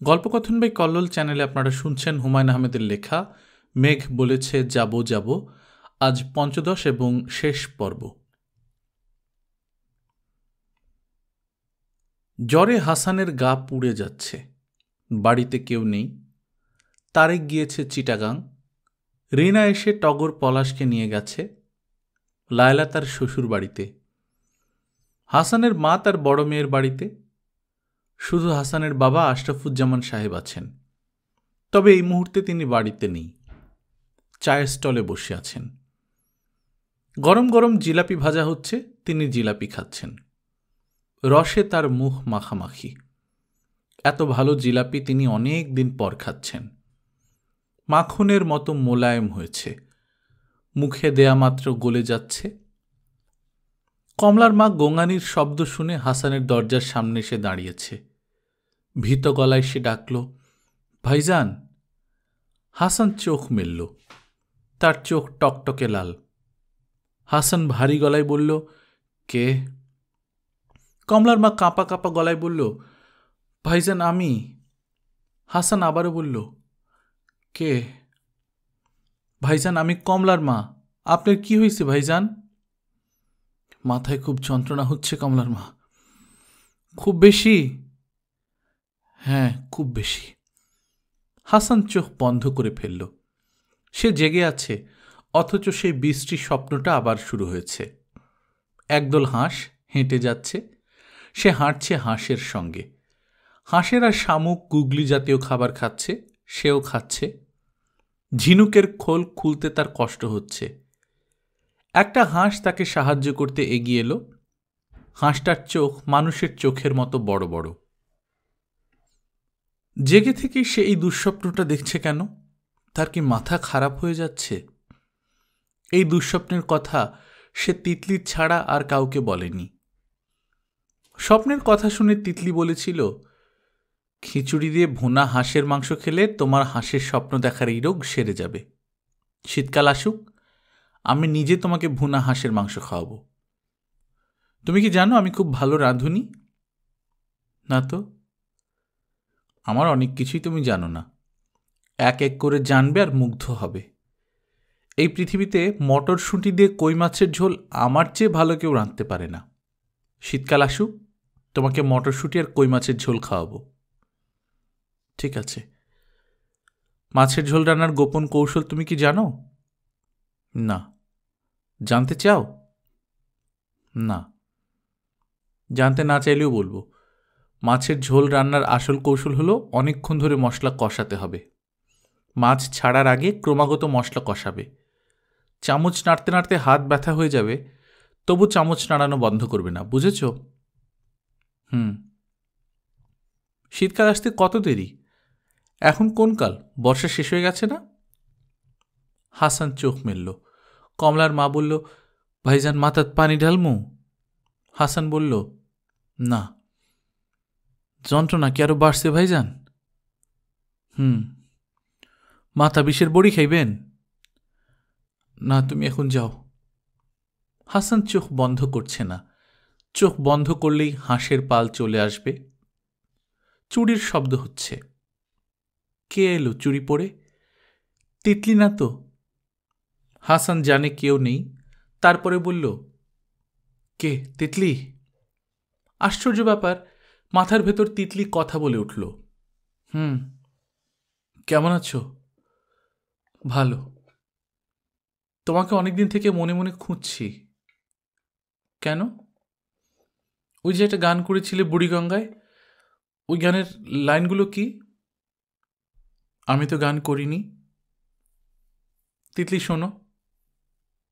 গল্পকথন by Kallol চ্যানেলে আপনারা শুনছেন হুমায়ুন আহমেদের লেখা মেঘ বলেছে যাব যাব, আজ পঞ্চদশ এবং শেষ পর্ব। জ্বরে হাসানের গা পুড়ে যাচ্ছে। বাড়িতে কেউ নেই। তারেক গিয়েছে চিটাগাং। রিনা এসে টগর পলাশকে নিয়ে গেছে। লায়লা তার শ্বশুর বাড়িতে। হাসানের মা তার বড় মেয়ের বাড়িতে। শুধু হাসানের বাবা আশরাফুজ্জামান সাহেব আছেন, তবে এই মুহূর্তে তিনি বাড়িতে নেই, চায়ের স্টলে বসে আছেন। গরম গরম জিলাপি ভাজা হচ্ছে, তিনি জিলাপি খাচ্ছেন। রসে তার মুখ মাখামাখি। এত ভালো জিলাপি তিনি অনেক দিন পর খাচ্ছেন। মাখনের মতো মোলায়েম হয়েছে, মুখে দেয়া মাত্র গলে যাচ্ছে। কমলার মা গোঙানির শব্দ শুনে হাসানের দরজার সামনে এসে দাঁড়িয়েছে। ভীত গলায় সে ডাকল, ভাইজান। হাসান চোখ মেলল। তার চোখ টকটকে লাল। হাসান ভারী গলায় বলল, কে? কমলার মা কাঁপা কাঁপা গলায় বলল, ভাইজান আমি। হাসান আবারও বলল, কে? ভাইজান আমি কমলার মা। আপনার কি হয়েছে ভাইজান? মাথায় খুব যন্ত্রণা হচ্ছে কমলার মা। খুব বেশি? হ্যাঁ, খুব বেশি। হাসান চোখ বন্ধ করে ফেলল। সে জেগে আছে, অথচ সেই বিশ্রী স্বপ্নটা আবার শুরু হয়েছে। একদল হাঁস হেঁটে যাচ্ছে। সে হাঁটছে হাঁসের সঙ্গে। হাঁসেরা শামুক গুগলি জাতীয় খাবার খাচ্ছে, সেও খাচ্ছে। ঝিনুকের খোল খুলতে তার কষ্ট হচ্ছে। একটা হাঁস তাকে সাহায্য করতে এগিয়ে এলো। হাঁসটার চোখ মানুষের চোখের মতো বড় বড়। জেগে থেকেই সে এই দুঃস্বপ্নটা দেখছে কেন? তার কি মাথা খারাপ হয়ে যাচ্ছে? এই দুঃস্বপ্নের কথা সে তিতলি ছাড়া আর কাউকে বলেনি। স্বপ্নের কথা শুনে তিতলি বলেছিল, খিচুড়ি দিয়ে ভুনা হাঁসের মাংস খেলে তোমার হাঁসের স্বপ্ন দেখার এই রোগ সেরে যাবে। শীতকাল আসুক, আমি নিজে তোমাকে ভুনা হাঁসের মাংস খাওয়াবো। তুমি কি জানো আমি খুব ভালো রাঁধুনি? না তো। আমার অনেক কিছুই তুমি জানো না। এক এক করে জানবে আর মুগ্ধ হবে। এই পৃথিবীতে মটরশুঁটি দিয়ে কই মাছের ঝোল আমার চেয়ে ভালো কেউ রাঁধতে পারে না। শীতকাল আসুক, তোমাকে মটরশুঁটি আর কই মাছের ঝোল খাওয়াবো। ঠিক আছে। মাছের ঝোল রান্নার গোপন কৌশল তুমি কি জানো? না। জানতে চাও? না। জানতে না চাইলেও বলবো। মাছের ঝোল রান্নার আসল কৌশল হলো অনেকক্ষণ ধরে মশলা কষাতে হবে। মাছ ছাড়ার আগে ক্রমাগত মশলা কষাবে। চামচ নাড়তে নাড়তে হাত ব্যথা হয়ে যাবে, তবু চামচ নাড়ানো বন্ধ করবে না, বুঝেছ? শীতকাল আসতে কত দেরি? এখন কোন কাল? বর্ষা শেষ হয়ে গেছে না? হাসান চোখ মেলল। কমলার মা বলল, ভাইজান মাথাত পানি ঢালমু? হাসান বলল, না। যন্ত্রণা কি আরো বাড়ছে ভাইজান? মাথা বিষের বড়ি খাইবেন? না, তুমি এখন যাও। হাসান চোখ বন্ধ করছে না। চোখ বন্ধ করলেই হাঁসের পাল চলে আসবে। চুড়ির শব্দ হচ্ছে। কে এলো চুড়ি পরে? তিতলি না তো? হাসান জানে কেউ নেই, তারপরে বলল, কে? তিতলি? আশ্চর্য ব্যাপার, মাথার ভেতর তিতলি কথা বলে উঠল। কেমন আছো? ভালো। তোমাকে অনেকদিন থেকে মনে মনে খুঁজছি। কেন? ওই যে একটা গান করেছিলে বুড়িগঙ্গায়, ওই গানের লাইনগুলো কি? আমি তো গান করিনি। তিতলি শোনো।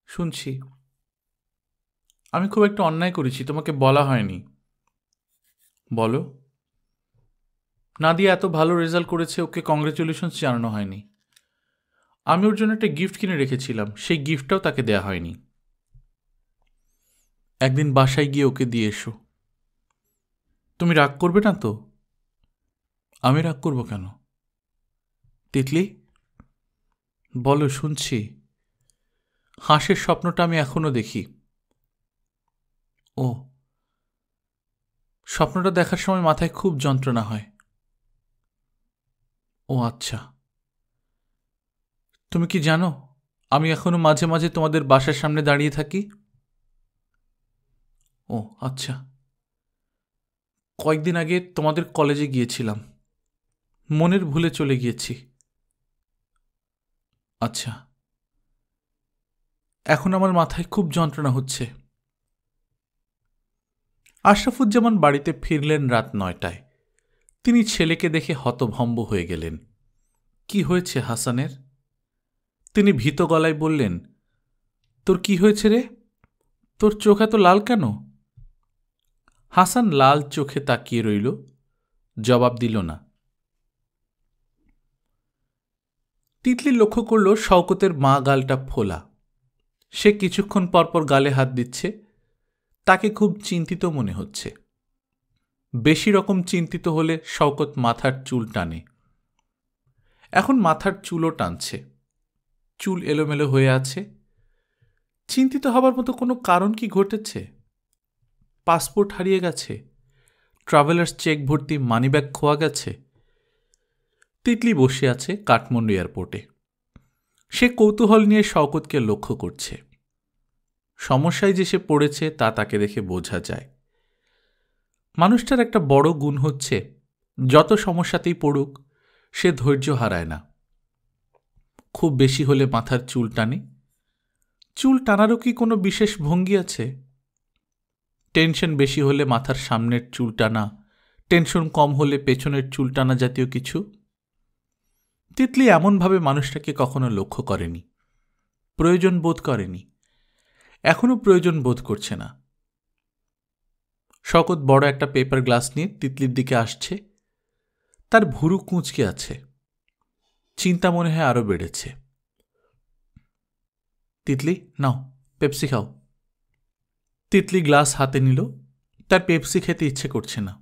শুনছি। আমি খুব একটা অন্যায় করেছি, তোমাকে বলা হয়নি। বলো। নাদিয়া এত ভালো রেজাল্ট করেছে, ওকে কংগ্রেচুলেশনস জানানো হয়নি। আমি ওর জন্য একটা গিফট কিনে রেখেছিলাম, সেই গিফটটাও তাকে দেয়া হয়নি। একদিন বাসায় গিয়ে ওকে দিয়ে এসো। তুমি রাগ করবে না তো? আমি রাগ করব কেন? তিতলি বলো, শুনছি। হাঁসের স্বপ্নটা আমি এখনো দেখি। ও, স্বপ্নটা দেখার সময় মাথায় খুব যন্ত্রণা হয়। ও আচ্ছা, তুমি কি জানো আমি এখনো মাঝে মাঝে তোমাদের বাসার সামনে দাঁড়িয়ে থাকি? ও আচ্ছা, কয়েকদিন আগে তোমাদের কলেজে গিয়েছিলাম, মনের ভুলে চলে গিয়েছি। আচ্ছা, এখন আমার মাথায় খুব যন্ত্রণা হচ্ছে। আশরাফুজ্জামান বাড়িতে ফিরলেন রাত 9টায়। তিনি ছেলেকে দেখে হতভম্ব হয়ে গেলেন। কি হয়েছে হাসানের? তিনি ভীত গলায় বললেন, তোর কি হয়েছে রে? তোর চোখ এত লাল কেন? হাসান লাল চোখে তাকিয়ে রইল, জবাব দিল না। তিতলি লক্ষ্য করল শওকতের মা গালটা ফোলা। সে কিছুক্ষণ পরপর গালে হাত দিচ্ছে। তাকে খুব চিন্তিত মনে হচ্ছে। বেশি রকম চিন্তিত হলে শওকত মাথার চুল টানে। এখন মাথার চুলও টানছে। চুল এলোমেলো হয়ে আছে। চিন্তিত হবার মতো কোনো কারণ কি ঘটেছে? পাসপোর্ট হারিয়ে গেছে? ট্রাভেলার্স চেক ভর্তি মানিব্যাগ খোয়া গেছে? তিতলি বসে আছে কাঠমান্ডু এয়ারপোর্টে। সে কৌতূহল নিয়ে শওকতকে লক্ষ্য করছে। সমস্যায় যে সে পড়েছে তা তাকে দেখে বোঝা যায়। মানুষটার একটা বড় গুণ হচ্ছে, যত সমস্যাতেই পড়ুক সে ধৈর্য হারায় না। খুব বেশি হলে মাথার চুল টানে। চুল টানারও কি কোনো বিশেষ ভঙ্গি আছে? টেনশন বেশি হলে মাথার সামনের চুল টানা, টেনশন কম হলে পেছনের চুল টানা জাতীয় কিছু? তিতলি এমনভাবে মানুষটাকে কখনো লক্ষ্য করেনি, প্রয়োজন বোধ করেনি, এখনও প্রয়োজন বোধ করছে না। শওকত বড় একটা পেপার গ্লাস নিয়ে তিতলির দিকে আসছে। তার ভুরু কুঁচকে আছে। চিন্তা মনে হয় আরও বেড়েছে। তিতলি, নাও পেপসি খাও। তিতলি গ্লাস হাতে নিল। তার পেপসি খেতে ইচ্ছে করছে না।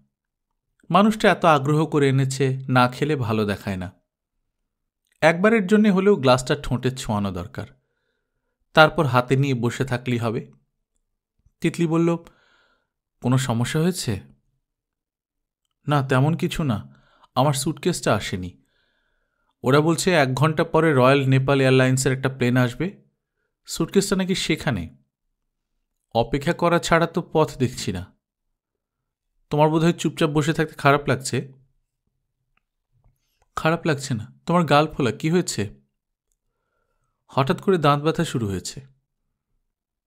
মানুষটা এত আগ্রহ করে এনেছে, না খেলে ভালো দেখায় না। একবারের জন্য হলেও গ্লাসটা ঠোঁটে ছোঁয়ানো দরকার। তারপর হাতে নিয়ে বসে থাকলেই হবে। তিতলি বলল, কোনো সমস্যা হয়েছে? না, তেমন কিছু না। আমার সুটকেসটা আসেনি। ওরা বলছে 1 ঘন্টা পরে রয়্যাল নেপাল এয়ারলাইন্সের একটা প্লেন আসবে। সুটকেসটা নাকি সেখানে। অপেক্ষা করা ছাড়া তো পথ দেখছি না। তোমার বোধহয় চুপচাপ বসে থাকতে খারাপ লাগছে। খারাপ লাগছে না। তোমার গাল ফোলা, কি হয়েছে? হঠাৎ করে দাঁত ব্যথা শুরু হয়েছে।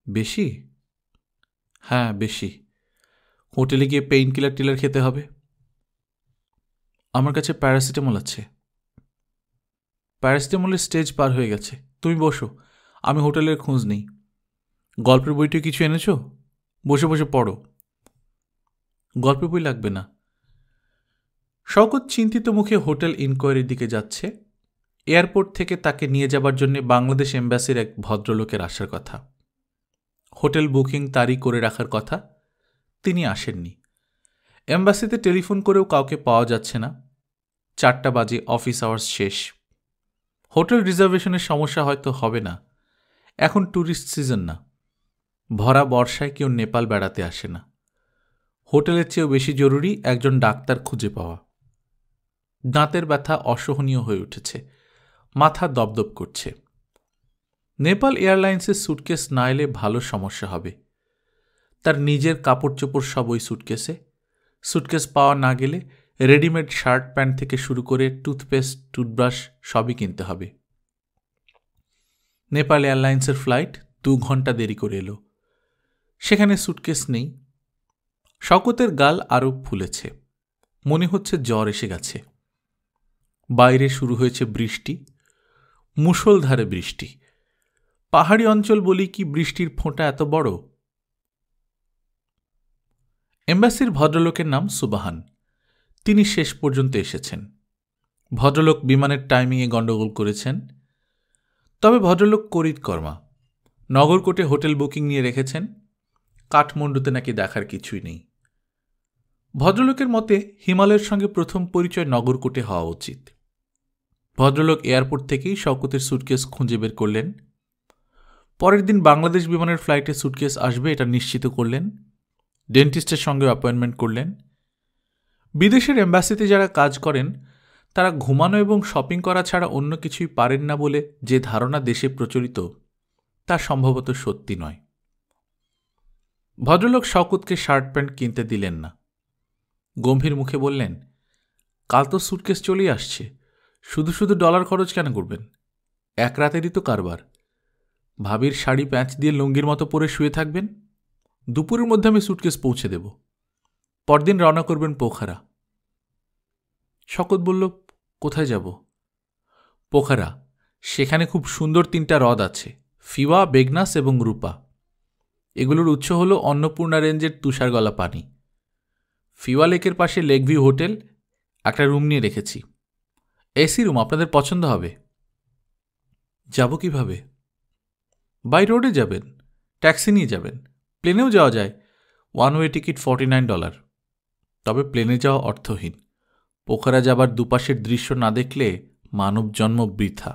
বেশি? হ্যাঁ, বেশি। হোটেলে গিয়ে পেইন কিলার টিলার খেতে হবে। আমার কাছে প্যারাসিটামল আছে। প্যারাসিটামলের স্টেজ পার হয়ে গেছে। তুমি বসো, আমি হোটেলের খোঁজ নেই। গল্পের বইটা কিছু এনেছ? বসে বসে পড়ো। গল্পের বই লাগবে না। শওকত চিন্তিত মুখে হোটেল ইনকোয়ারির দিকে যাচ্ছে। এয়ারপোর্ট থেকে তাকে নিয়ে যাবার জন্য বাংলাদেশ এম্বাসির এক ভদ্রলোকের আসার কথা। হোটেল বুকিং তারই করে রাখার কথা। তিনি আসেননি। এম্বাসিতে টেলিফোন করেও কাউকে পাওয়া যাচ্ছে না। 4টা বাজে, অফিস আওয়ার্স শেষ। হোটেল রিজার্ভেশনের সমস্যা হয়তো হবে না। এখন ট্যুরিস্ট সিজন না। ভরা বর্ষায় কেউ নেপাল বেড়াতে আসে না। হোটেলের চেয়েও বেশি জরুরি একজন ডাক্তার খুঁজে পাওয়া। দাঁতের ব্যথা অসহনীয় হয়ে উঠেছে। মাথা দপদপ করছে। নেপাল এয়ারলাইন্সের সুটকেস না এলে ভালো সমস্যা হবে। তার নিজের কাপড় চোপড় সব ওই সুটকেসে। সুটকেস পাওয়া না গেলে রেডিমেড শার্ট প্যান্ট থেকে শুরু করে টুথপেস্ট, টুথব্রাশ সবই কিনতে হবে। নেপাল এয়ারলাইন্সের ফ্লাইট 2 ঘন্টা দেরি করে এলো। সেখানে সুটকেস নেই। শওকতের গাল আরও ফুলেছে। মনে হচ্ছে জ্বর এসে গেছে। বাইরে শুরু হয়েছে বৃষ্টি, মুষলধারে বৃষ্টি। পাহাড়ি অঞ্চল বলি কি বৃষ্টির ফোঁটা এত বড়? এম্বাসির ভদ্রলোকের নাম সুবাহান। তিনি শেষ পর্যন্ত এসেছেন। ভদ্রলোক বিমানের টাইমিংয়ে গণ্ডগোল করেছেন। তবে ভদ্রলোক করিতকর্মা। নগরকোটে হোটেল বুকিং নিয়ে রেখেছেন। কাঠমান্ডুতে নাকি দেখার কিছুই নেই। ভদ্রলোকের মতে হিমালয়ের সঙ্গে প্রথম পরিচয় নগরকোটে হওয়া উচিত। ভদ্রলোক এয়ারপোর্ট থেকেই শওকতের সুটকেস খুঁজে বের করলেন। পরের দিন বাংলাদেশ বিমানের ফ্লাইটে সুটকেস আসবে এটা নিশ্চিত করলেন। ডেন্টিস্টের সঙ্গে অ্যাপয়েন্টমেন্ট করলেন। বিদেশের এম্বাসিতে যারা কাজ করেন তারা ঘুমানো এবং শপিং করা ছাড়া অন্য কিছুই পারেন না বলে যে ধারণা দেশে প্রচলিত তা সম্ভবত সত্যি নয়। ভদ্রলোক শওকতকে শার্ট প্যান্ট কিনতে দিলেন না। গম্ভীর মুখে বললেন, কাল তো সুটকেস চলেই আসছে, শুধু শুধু ডলার খরচ কেন করবেন? এক রাতেরই তো কারবার। ভাবির শাড়ি প্যাঁচ দিয়ে লুঙ্গির মতো পরে শুয়ে থাকবেন। দুপুরের মধ্যে আমি সুটকেস পৌঁছে দেব। পরদিন রওনা করবেন পোখারা। শওকত বলল, কোথায় যাব? পোখারা। সেখানে খুব সুন্দর 3টা হ্রদ আছে, ফিওয়া, বেগনাস এবং রূপা। এগুলোর উৎস হল অন্নপূর্ণা রেঞ্জের তুষারগলা পানি। ফিওয়া লেকের পাশে লেকভিউ হোটেল, একটা রুম নিয়ে রেখেছি। এসি রুম, আপনাদের পছন্দ হবে। যাব কিভাবে? বাই রোডে যাবেন, ট্যাক্সি নিয়ে যাবেন, প্লেনেও যাওয়া যায়। 1 ওয়ে টিকিট $49। তবে প্লেনে যাওয়া অর্থহীন। পোখারা যাবার দুপাশের দৃশ্য না দেখলে মানব জন্ম বৃথা।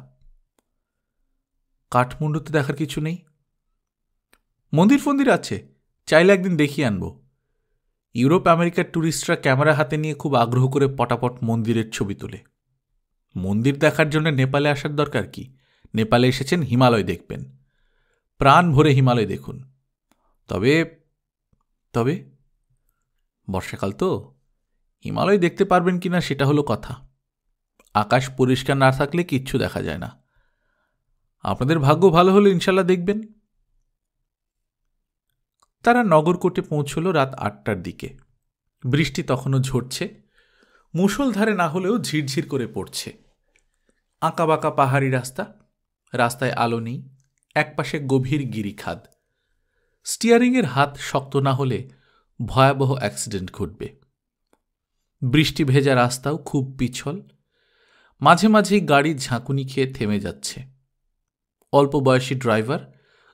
কাঠমান্ডুতে দেখার কিছু নেই? মন্দির ফন্দির আছে, চাইলে একদিন দেখিয়ে আনব। ইউরোপ আমেরিকার ট্যুরিস্টরা ক্যামেরা হাতে নিয়ে খুব আগ্রহ করে পটাপট মন্দিরের ছবি তোলে। মন্দির দেখার জন্য নেপালে আসার দরকার কি? নেপালে এসেছেন হিমালয় দেখবেন, প্রাণ ভরে হিমালয় দেখুন। তবে তবে বর্ষাকাল তো, হিমালয় দেখতে পারবেন কিনা সেটা হলো কথা। আকাশ পরিষ্কার না থাকলে কিচ্ছু দেখা যায় না। আপনাদের ভাগ্য ভালো হলে ইনশাল্লাহ দেখবেন। তারা নগরকোটে পৌঁছল রাত 8টার দিকে। বৃষ্টি তখনও ঝরছে, মুষলধারে না হলেও ঝিরঝির করে পড়ছে। আঁকাবাঁকা পাহাড়ি রাস্তা, রাস্তায় আলো নেই, একপাশে গভীর গিরিখাদ। স্টিয়ারিংয়ের হাত শক্ত না হলে ভয়াবহ অ্যাক্সিডেন্ট ঘটবে। বৃষ্টি ভেজা রাস্তাও খুব পিছল, মাঝে মাঝেই গাড়ি ঝাঁকুনি খেয়ে থেমে যাচ্ছে। অল্প বয়সী ড্রাইভার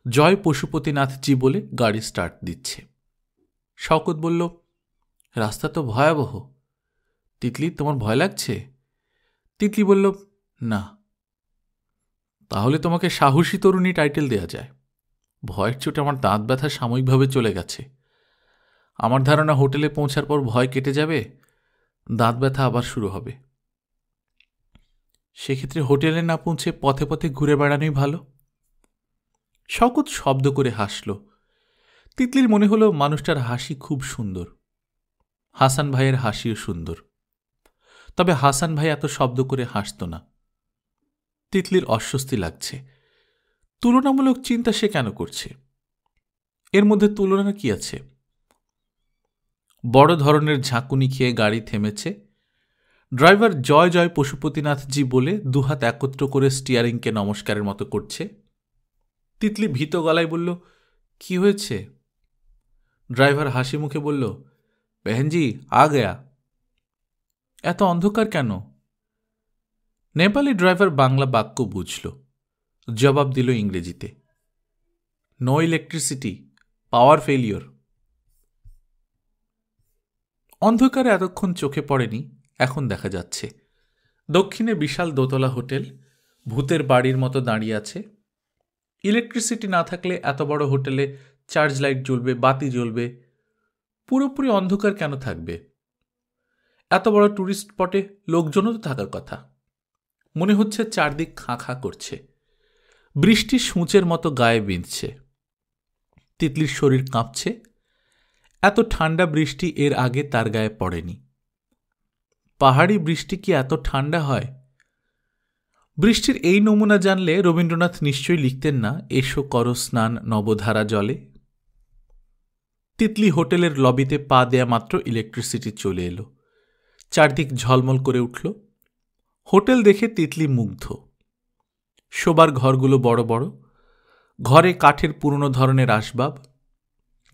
জয় পশুপতিনাথজি বলে গাড়ি স্টার্ট দিচ্ছে। শওকত বলল, রাস্তা তো ভয়াবহ। তিতলি, তোমার ভয় লাগছে? তিতলি বলল, না। তাহলে তোমাকে সাহসী তরুণী টাইটেল দেয়া যায়। ভয়ের চোটে আমার দাঁত ব্যথা সাময়িকভাবে চলে গেছে। আমার ধারণা হোটেলে পৌঁছার পর ভয় কেটে যাবে, দাঁত ব্যথা আবার শুরু হবে। সেক্ষেত্রে হোটেলে না পৌঁছে পথে পথে ঘুরে বেড়ানোই ভালো। শওকত শব্দ করে হাসল। তিতলির মনে হলো মানুষটার হাসি খুব সুন্দর। হাসান ভাইয়ের হাসিও সুন্দর, তবে হাসান ভাই এত শব্দ করে হাসত না। তিতলির অস্বস্তি লাগছে। তুলনামূলক চিন্তা সে কেন করছে? এর মধ্যে তুলনা কি আছে? বড় ধরনের ঝাঁকুনি খেয়ে গাড়ি থেমেছে। ড্রাইভার জয় জয় পশুপতিনাথজি বলে দুহাত একত্র করে স্টিয়ারিংকে নমস্কারের মতো করছে। তিতলি ভীত গলায় বলল, কি হয়েছে? ড্রাইভার হাসি মুখে বলল, বেহেনজি আ গয়া। এত অন্ধকার কেন? নেপালি ড্রাইভার বাংলা বাক্য বুঝল, জবাব দিল ইংরেজিতে, নো ইলেকট্রিসিটি, পাওয়ার ফেলিওর। অন্ধকারে এতক্ষণ চোখে পড়েনি, এখন দেখা যাচ্ছে। দক্ষিণে বিশাল দোতলা হোটেল ভূতের বাড়ির মতো দাঁড়িয়ে আছে। ইলেকট্রিসিটি না থাকলে এত বড় হোটেলে চার্জ লাইট জ্বলবে, বাতি জ্বলবে, পুরোপুরি অন্ধকার কেন থাকবে? এত বড় ট্যুরিস্ট স্পটে লোকজনও তো থাকার কথা। মনে হচ্ছে চারদিক খাঁ খাঁ করছে, বৃষ্টি সূঁচের মতো গায়ে বিঁধছে। তিতলির শরীর কাঁপছে। এত ঠান্ডা বৃষ্টি এর আগে তার গায়ে পড়েনি। পাহাড়ি বৃষ্টি কি এত ঠান্ডা হয়? বৃষ্টির এই নমুনা জানলে রবীন্দ্রনাথ নিশ্চয়ই লিখতেন না, এসো করো স্নান নবধারা জলে। তিতলি হোটেলের লবিতে পা দেয়া মাত্র ইলেকট্রিসিটি চলে এলো। চারদিক ঝলমল করে উঠল। হোটেল দেখে তিতলি মুগ্ধ। শোবার ঘরগুলো বড় বড়, ঘরে কাঠের পুরনো ধরনের আসবাব।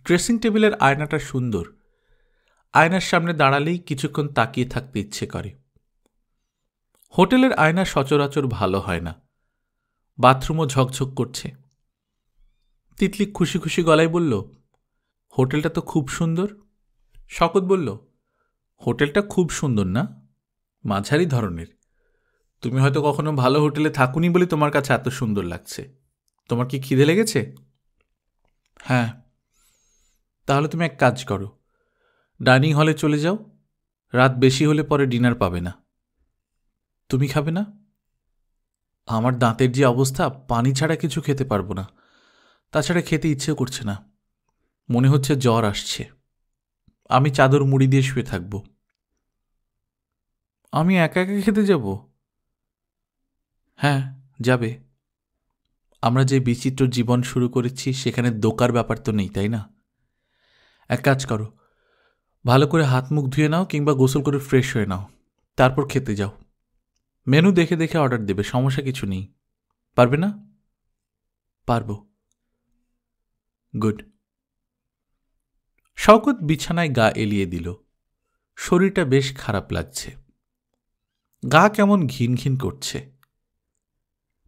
ড্রেসিং টেবিলের আয়নাটা সুন্দর। আয়নার সামনে দাঁড়ালেই কিছুক্ষণ তাকিয়ে থাকতে ইচ্ছে করে। হোটেলের আয়না সচরাচর ভালো হয় না। বাথরুমও ঝকঝক করছে। তিতলি খুশি খুশি গলায় বলল, হোটেলটা তো খুব সুন্দর। শওকত বলল, হোটেলটা খুব সুন্দর না, মাঝারি ধরনের। তুমি হয়তো কখনো ভালো হোটেলে থাকুনি বলে তোমার কাছে এত সুন্দর লাগছে। তোমার কি খিদে লেগেছে? হ্যাঁ। তাহলে তুমি এক কাজ করো, ডাইনিং হলে চলে যাও। রাত বেশি হলে পরে ডিনার পাবে না। তুমি খাবে না? আমার দাঁতের যে অবস্থা, পানি ছাড়া কিছু খেতে পারবো না। তাছাড়া খেতে ইচ্ছে করছে না, মনে হচ্ছে জ্বর আসছে। আমি চাদর মুড়ি দিয়ে শুয়ে থাকব। আমি একা একা খেতে যাব? হ্যাঁ, যাবে। আমরা যে বিচিত্র জীবন শুরু করেছি সেখানে দোকার ব্যাপার তো নেই, তাই না? এক কাজ করো, ভালো করে হাত মুখ ধুয়ে নাও কিংবা গোসল করে ফ্রেশ হয়ে নাও, তারপর খেতে যাও। মেনু দেখে দেখে অর্ডার দেবে, সমস্যা কিছু নেই। পারবে না? পারবো। গুড। শওকত বিছানায় গা এলিয়ে দিল। শরীরটা বেশ খারাপ লাগছে। গা কেমন ঘিন ঘিন করছে।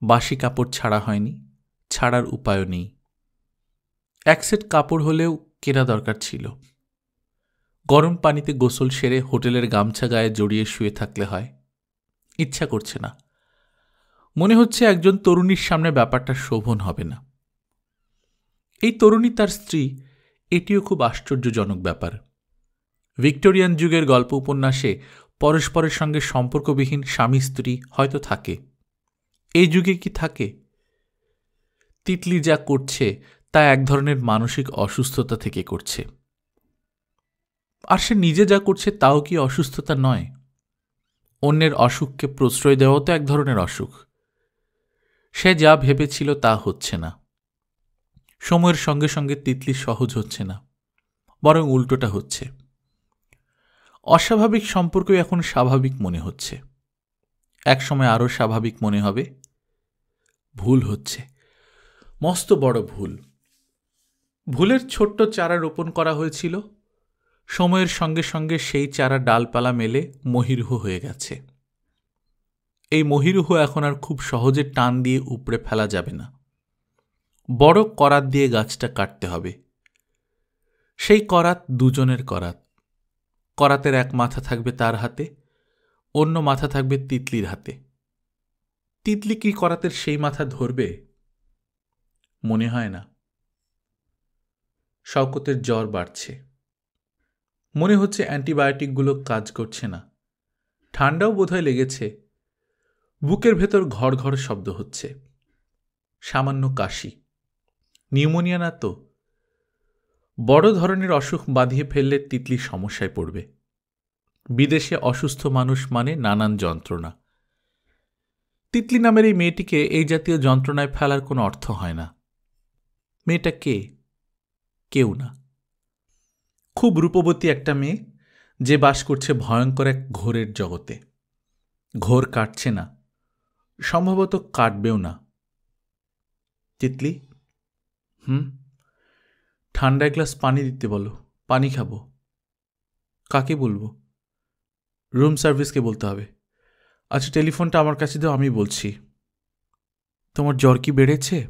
বাসি কাপড় ছাড়া হয়নি, ছাড়ার উপায়ও নেই। এক সেট কাপড় হলেও কেনা দরকার ছিল। গরম পানিতে গোসল সেরে হোটেলের গামছা গায়ে জড়িয়ে শুয়ে থাকলে হয়। ইচ্ছা করছে না। মনে হচ্ছে একজন তরুণীর সামনে ব্যাপারটা শোভন হবে না। এই তরুণী তার স্ত্রী, এটিও খুব আশ্চর্যজনক ব্যাপার। ভিক্টোরিয়ান যুগের গল্প উপন্যাসে পরস্পরের সঙ্গে সম্পর্কবিহীন স্বামী স্ত্রী হয়তো থাকে। এই যুগে কি থাকে? তিতলি যা করছে তা এক ধরনের মানসিক অসুস্থতা থেকে করছে। আর সে নিজে যা করছে তাও কি অসুস্থতা নয়? অন্যের অসুখকে প্রশ্রয় দেওয়াও তো এক ধরনের অসুখ। সে যা ভেবেছিল তা হচ্ছে না। সময়ের সঙ্গে সঙ্গে তিতলি সহজ হচ্ছে না, বরং উল্টোটা হচ্ছে। অস্বাভাবিক সম্পর্কই এখন স্বাভাবিক মনে হচ্ছে। একসময় আরও স্বাভাবিক মনে হবে। ভুল হচ্ছে, মস্ত বড় ভুল। ভুলের ছোট্ট চারা রোপণ করা হয়েছিল। সময়ের সঙ্গে সঙ্গে সেই চারা ডালপালা মেলে মহিরুহ হয়ে গেছে। এই মহিরুহ এখন আর খুব সহজে টান দিয়ে উপড়ে ফেলা যাবে না। বড় করাত দিয়ে গাছটা কাটতে হবে। সেই করাত দুজনের করাত। করাতের এক মাথা থাকবে তার হাতে, অন্য মাথা থাকবে তিতলির হাতে। তিতলি কি করাতের সেই মাথা ধরবে? মনে হয় না। শওকতের জ্বর বাড়ছে। মনে হচ্ছে অ্যান্টিবায়োটিকগুলো কাজ করছে না। ঠান্ডাও বোধহয় লেগেছে। বুকের ভেতর ঘড় ঘড় শব্দ হচ্ছে। সামান্য কাশি। নিউমোনিয়া না তো? বড় ধরনের অসুখ বাঁধিয়ে ফেললে তিতলি সমস্যায় পড়বে। বিদেশে অসুস্থ মানুষ মানে নানান যন্ত্রণা। তিতলি নামের এই মেয়েটিকে এই জাতীয় যন্ত্রণায় ফেলার কোনো অর্থ হয় না। মেয়েটা কে? কেউ না। খুব রূপবতী একটা মেয়ে, যে বাস করছে ভয়ঙ্কর এক ঘোরের জগতে। ঘোর কাটছে না, সম্ভবত কাটবেও না। তিতলি? ঠান্ডা এক গ্লাস পানি দিতে বলো, পানি খাবো। কাকে বলবো? রুম সার্ভিসকে বলতে হবে। আচ্ছা, টেলিফোনটা আমার কাছে দাও, আমি বলছি। তোমার জ্বর কি বেড়েছে?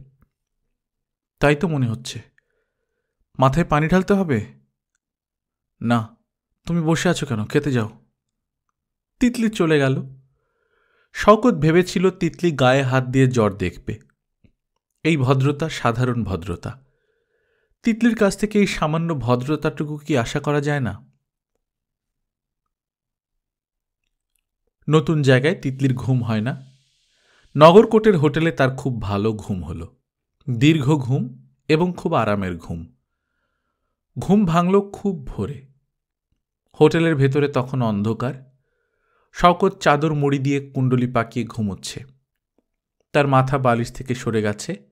তাই তো মনে হচ্ছে। মাথায় পানি ঢালতে হবে? না। তুমি বসে আছো কেন? খেতে যাও। তিতলি চলে গেল। শওকত ভেবেছিল তিতলি গায়ে হাত দিয়ে জ্বর দেখবে। এই ভদ্রতা সাধারণ ভদ্রতা। তিতলির কাছ থেকে এই সামান্য ভদ্রতাটুকু কি আশা করা যায় না? নতুন জায়গায় তিতলির ঘুম হয় না। নগরকোটের হোটেলে তার খুব ভালো ঘুম হল। দীর্ঘ ঘুম এবং খুব আরামের ঘুম। ঘুম ভাঙল খুব ভোরে। হোটেলের ভেতরে তখন অন্ধকার। শওকত চাদর মুড়ি দিয়ে কুণ্ডলি পাকিয়ে ঘুমোচ্ছে। তার মাথা বালিশ থেকে সরে গেছে।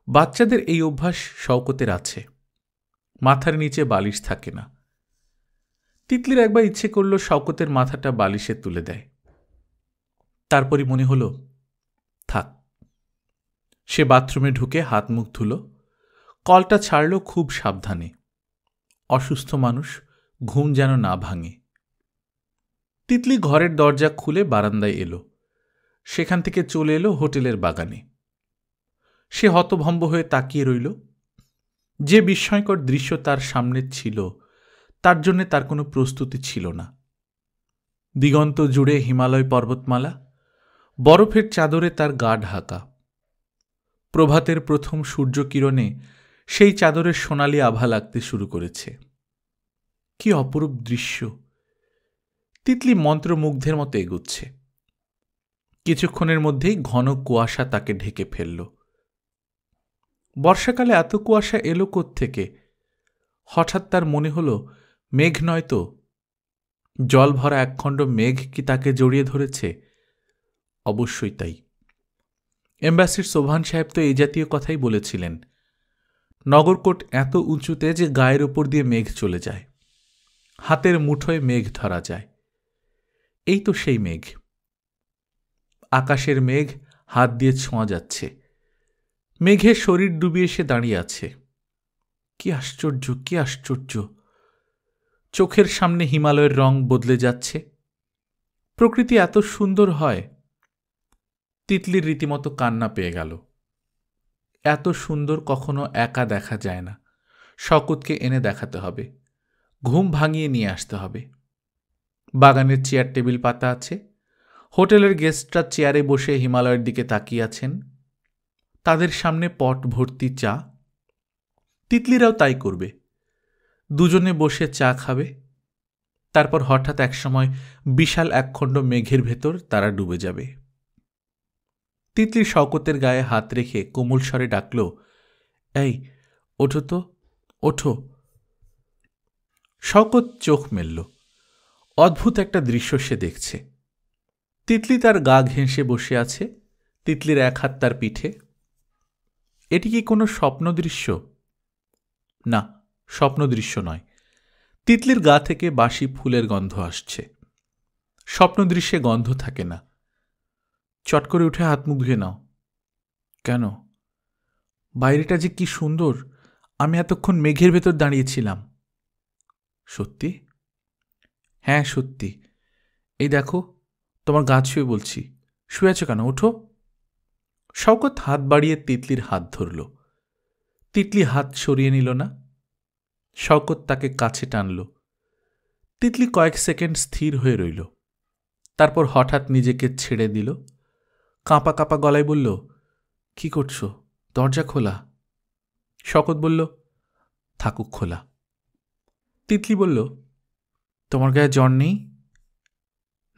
বাচ্চাদের এই অভ্যাস শওকতের আছে। মাথার নিচে বালিশ থাকে না। তিতলির একবার ইচ্ছে করল শওকতের মাথাটা বালিশে তুলে দেয়। তারপরই মনে হল থাক। সে বাথরুমে ঢুকে হাত মুখ ধুল। কলটা ছাড়ল খুব সাবধানে। অসুস্থ মানুষ, ঘুম যেন না ভাঙে। তিতলি ঘরের দরজা খুলে বারান্দায় এলো। সেখান থেকে চলে এলো হোটেলের বাগানে। সে হতভম্ব হয়ে তাকিয়ে রইল। যে বিস্ময়কর দৃশ্য তার সামনে ছিল তার জন্যে তার কোনো প্রস্তুতি ছিল না। দিগন্ত জুড়ে হিমালয় পর্বতমালা, বরফের চাদরে তার গা ঢাকা। প্রভাতের প্রথম সূর্যকিরণে সেই চাদরের সোনালি আভা লাগতে শুরু করেছে। কি অপরূপ দৃশ্য! তিতলি মন্ত্রমুগ্ধের মতো এগুচ্ছে। কিছুক্ষণের মধ্যেই ঘন কুয়াশা তাকে ঢেকে ফেলল। বর্ষাকালে এত কুয়াশা এলো কোত্থেকে? হঠাৎ তার মনে হল মেঘ নয় তো, জল ভরা একখণ্ড মেঘ কি তাকে জড়িয়ে ধরেছে? অবশ্যই তাই। এম্বাসির সোভান সাহেব তো এই জাতীয় কথাই বলেছিলেন। নগরকোট এত উঁচুতে যে গায়ের ওপর দিয়ে মেঘ চলে যায়, হাতের মুঠোয় মেঘ ধরা যায়। এই তো সেই মেঘ। আকাশের মেঘ হাত দিয়ে ছোঁয়া যাচ্ছে। মেঘের শরীর ডুবিয়ে সে দাঁড়িয়ে আছে। কি আশ্চর্য, কি আশ্চর্য! চোখের সামনে হিমালয়ের রং বদলে যাচ্ছে। প্রকৃতি এত সুন্দর হয়। তিতলির রীতিমতো কান্না পেয়ে গেল। এত সুন্দর কখনো একা দেখা যায় না। শওকতকে এনে দেখাতে হবে, ঘুম ভাঙিয়ে নিয়ে আসতে হবে। বাগানের চেয়ার টেবিল পাতা আছে। হোটেলের গেস্টরা চেয়ারে বসে হিমালয়ের দিকে তাকিয়ে আছেন। তাদের সামনে পট ভর্তি চা। তিতলিরাও তাই করবে। দুজনে বসে চা খাবে। তারপর হঠাৎ একসময় বিশাল একখণ্ড মেঘের ভেতর তারা ডুবে যাবে। তিতলি শওকতের গায়ে হাত রেখে কোমল স্বরে ডাকল, এই ওঠো তো, ওঠো। শওকত চোখ মেলল। অদ্ভুত একটা দৃশ্য সে দেখছে। তিতলি তার গা ঘেঁষে বসে আছে, তিতলির এক হাত তার পিঠে। এটি কি কোনো স্বপ্ন দৃশ্য? না, স্বপ্ন দৃশ্য নয়। তিতলির গা থেকে বাসি ফুলের গন্ধ আসছে। স্বপ্ন দৃশ্যে গন্ধ থাকে না। চট করে উঠে হাত মুখ ধুয়ে নাও। কেন? বাইরেটা যে কি সুন্দর! আমি এতক্ষণ মেঘের ভেতর দাঁড়িয়েছিলাম। সত্যি? হ্যাঁ, সত্যি। এই দেখো, তোমার গা ছুঁয়ে বলছি। শুয়ে আছো কেন? ওঠো। শওকত হাত বাড়িয়ে তিতলির হাত ধরল। তিতলি হাত সরিয়ে নিল না। শওকত তাকে কাছে টানল। তিতলি কয়েক সেকেন্ড স্থির হয়ে রইল। তারপর হঠাৎ নিজেকে ছেড়ে দিল। কাঁপা কাঁপা গলায় বলল, কি করছো? দরজা খোলা। শওকত বলল, থাকুক খোলা। তিতলি বলল, তোমার গায়ে জ্বর নেই?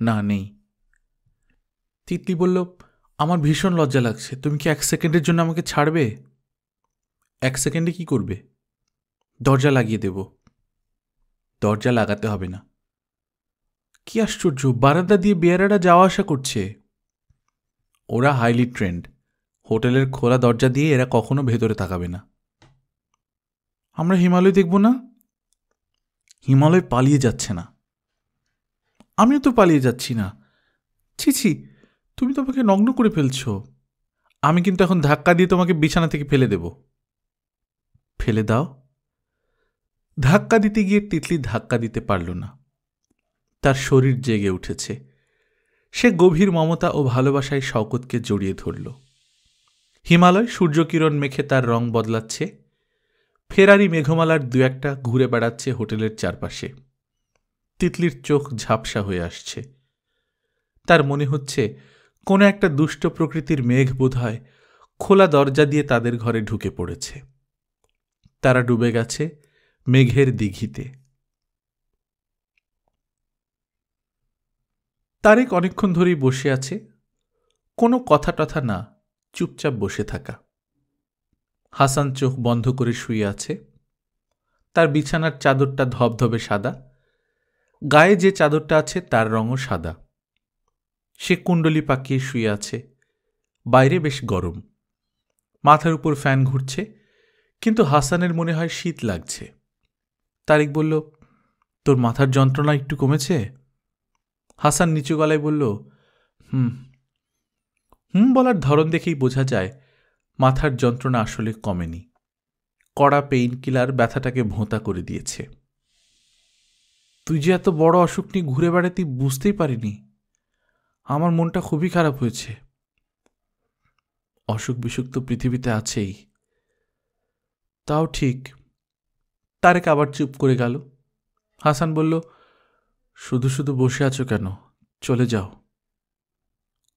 না, নেই। তিতলি বলল, আমার ভীষণ লজ্জা লাগছে। তুমি কি 1 সেকেন্ডের জন্য আমাকে ছাড়বে? 1 সেকেন্ডে কি করবে? দরজা লাগিয়ে দেব। দরজা লাগাতে হবে না। কি আশ্চর্য! বারান্দা দিয়ে বেয়ারারা যাওয়া আসা করছে। ওরা হাইলি ট্রেন্ড। হোটেলের খোলা দরজা দিয়ে এরা কখনো ভেতরে তাকাবে না। আমরা হিমালয় দেখব না? হিমালয় পালিয়ে যাচ্ছে না। আমিও তো পালিয়ে যাচ্ছি না। ছি ছি, তুমি তোমাকে নগ্ন করে ফেলছ। আমি কিন্তু এখন ধাক্কা দিয়ে তোমাকে বিছানা থেকে ফেলে দেব। ফেলে দাও। ধাক্কা দিতে গিয়ে তিতলি ধাক্কা দিতে পারল না। তার শরীর জেগে উঠেছে। সে গভীর মমতা ও ভালোবাসায় শওকতকে জড়িয়ে ধরল। হিমালয় সূর্যকিরণ মেখে তার রং বদলাচ্ছে। ফেরারি মেঘমালার 2-1টা ঘুরে বেড়াচ্ছে হোটেলের চারপাশে। তিতলির চোখ ঝাপসা হয়ে আসছে। তার মনে হচ্ছে কোনো একটা দুষ্ট প্রকৃতির মেঘ বোধহয় খোলা দরজা দিয়ে তাদের ঘরে ঢুকে পড়েছে। তারা ডুবে গেছে মেঘের দিঘিতে। তারেক অনেকক্ষণ ধরেই বসে আছে, কোনো কথা টথা না, চুপচাপ বসে থাকা। হাসান চোখ বন্ধ করে শুয়ে আছে। তার বিছানার চাদরটা ধবধবে সাদা। গায়ে যে চাদরটা আছে তার রঙও সাদা। সে কুণ্ডলি পাকিয়ে শুয়ে আছে। বাইরে বেশ গরম। মাথার উপর ফ্যান ঘুরছে, কিন্তু হাসানের মনে হয় শীত লাগছে। তারেক বলল, তোর মাথার যন্ত্রণা একটু কমেছে? হাসান নিচু গলায় বলল, হুম। হুম বলার ধরন দেখেই বোঝা যায় মাথার যন্ত্রণা আসলে কমেনি। কড়া পেইন কিলার ব্যথাটাকে ভোঁতা করে দিয়েছে। তুই যে এত বড় অসুখ নিয়ে ঘুরে বেড়াতি বুঝতেই পারিনি। আমার মনটা খুবই খারাপ হয়েছে। অসুখ বিসুখ তো পৃথিবীতে আছেই। তাও ঠিক। তারেক আবার চুপ করে গেল। হাসান বলল, শুধু শুধু বসে আছো কেন? চলে যাও।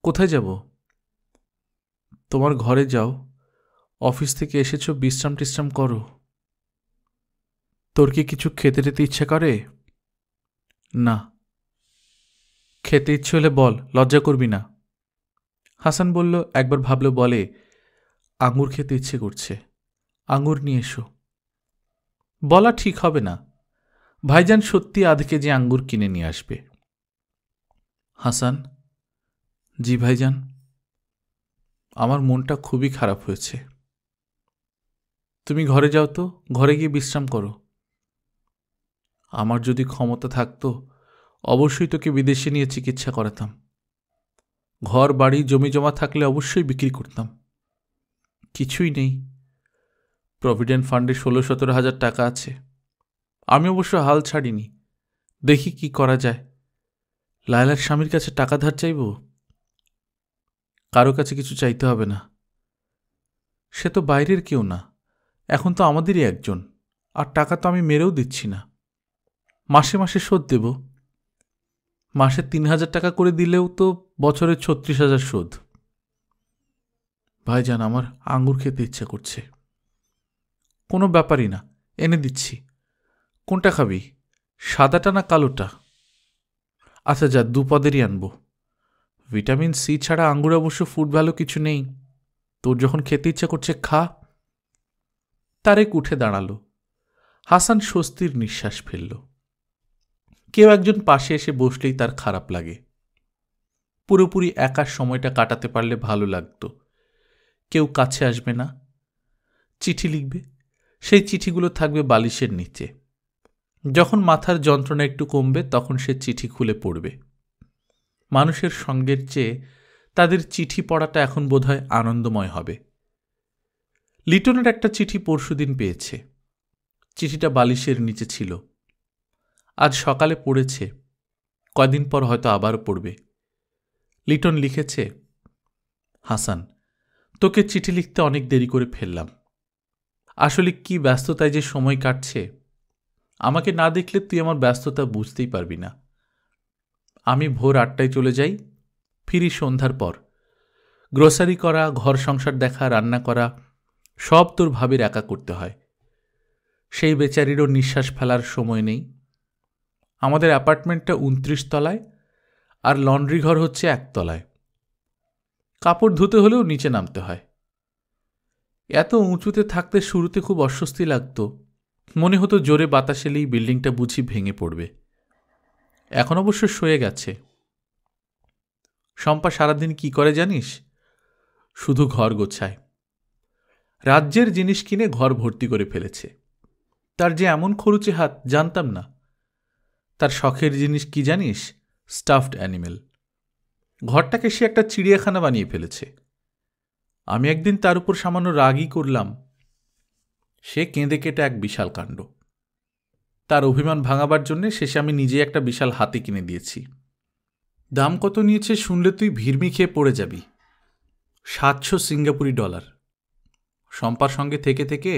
কোথায় যাব? তোমার ঘরে যাও। অফিস থেকে এসেছো, বিশ্রাম টিশ্রাম করো। তোর কি কিছু খেতে টেতে ইচ্ছে করে? না। খেতে ইচ্ছে হলে বল, লজ্জা করবি না। হাসান বলল, একবার ভাবল, বলে, আঙুর খেতে ইচ্ছে করছে, আঙুর নিয়ে এসো। বলা ঠিক হবে না, ভাইজান সত্যি আধ কেজি আঙ্গুর কিনে নিয়ে আসবে। হাসান, জি ভাইজান, আমার মনটা খুবই খারাপ হয়েছে। তুমি ঘরে যাও তো, ঘরে গিয়ে বিশ্রাম করো। আমার যদি ক্ষমতা থাকতো অবশ্যই তোকে বিদেশে নিয়ে চিকিৎসা করাতাম। ঘর বাড়ি জমি জমা থাকলে অবশ্যই বিক্রি করতাম। কিছুই নেই। প্রভিডেন্ট ফান্ডে 16-17 হাজার টাকা আছে। আমি অবশ্য হাল ছাড়িনি, দেখি কি করা যায়। লায়লার স্বামীর কাছে টাকা ধার চাইব? কারো কাছে কিছু চাইতে হবে না, সে তো বাইরের কেউ না, এখন তো আমাদেরই একজন। আর টাকা তো আমি মেরেও দিচ্ছি না, মাসে মাসে শোধ দেব। মাসে 3,000 টাকা করে দিলেও তো বছরে 36,000 শোধ। ভাইজান, আমার আঙ্গুর খেতে ইচ্ছে করছে। কোনো ব্যাপারই না, এনে দিচ্ছি। কোনটা খাবি, সাদাটা না কালোটা? আচ্ছা যা, 2 পদেরই আনবো। ভিটামিন সি ছাড়া আঙ্গুরে অবশ্য ফুড ভ্যালু কিছু নেই। তোর যখন খেতে ইচ্ছে করছে খা। তারেক উঠে দাঁড়ালো। হাসান স্বস্তির নিঃশ্বাস ফেলল। কেউ একজন পাশে এসে বসলেই তার খারাপ লাগে। পুরোপুরি একার সময়টা কাটাতে পারলে ভালো লাগতো। কেউ কাছে আসবে না, চিঠি লিখবে, সেই চিঠিগুলো থাকবে বালিশের নিচে। যখন মাথার যন্ত্রণা একটু কমবে তখন সে চিঠি খুলে পড়বে। মানুষের সঙ্গের চেয়ে তাদের চিঠি পড়াটা এখন বোধহয় আনন্দময় হবে। লিটনের একটা চিঠি পরশুদিন পেয়েছে। চিঠিটা বালিশের নিচে ছিল। আজ সকালে পড়েছে, কয়দিন পর হয়তো আবারও পড়বে। লিটন লিখেছে, হাসান, তোকে চিঠি লিখতে অনেক দেরি করে ফেললাম। আসলে কি ব্যস্ততায় যে সময় কাটছে, আমাকে না দেখলে তুই আমার ব্যস্ততা বুঝতেই পারবি না। আমি ভোর 8টায় চলে যাই, ফিরি সন্ধ্যার পর। গ্রোসারি করা, ঘর সংসার দেখা, রান্না করা সব তোর ভাবির একা করতে হয়। সেই বেচারিরও নিঃশ্বাস ফেলার সময় নেই। আমাদের অ্যাপার্টমেন্টটা 29 তলায়, আর লন্ড্রি ঘর হচ্ছে 1 তলায়। কাপড় ধুতে হলেও নিচে নামতে হয়। এত উঁচুতে থাকতে শুরুতে খুব অস্বস্তি লাগতো, মনে হতো জোরে বাতাস এলেই বিল্ডিংটা বুঝি ভেঙে পড়বে। এখন অবশ্য সয়ে গেছে। শম্পা সারাদিন কি করে জানিস? শুধু ঘর গোছায়। রাজ্যের জিনিস কিনে ঘর ভর্তি করে ফেলেছে। তার যে এমন খরুচে হাত জানতাম না। তার শখের জিনিস কি জানিস? Stuffed animal. ঘরটাকে সে একটা চিড়িয়াখানা বানিয়ে ফেলেছে। আমি একদিন তার উপর সামান্য রাগই করলাম। সে কেঁদে কেটে এক বিশাল কাণ্ড। তার অভিমান ভাঙাবার জন্যে শেষে আমি নিজে একটা বিশাল হাতি কিনে দিয়েছি। দাম কত নিয়েছে শুনলে তুই ভিড়মি খেয়ে পড়ে যাবি। 700 সিঙ্গাপুরি ডলার। শম্পার সঙ্গে থেকে থেকে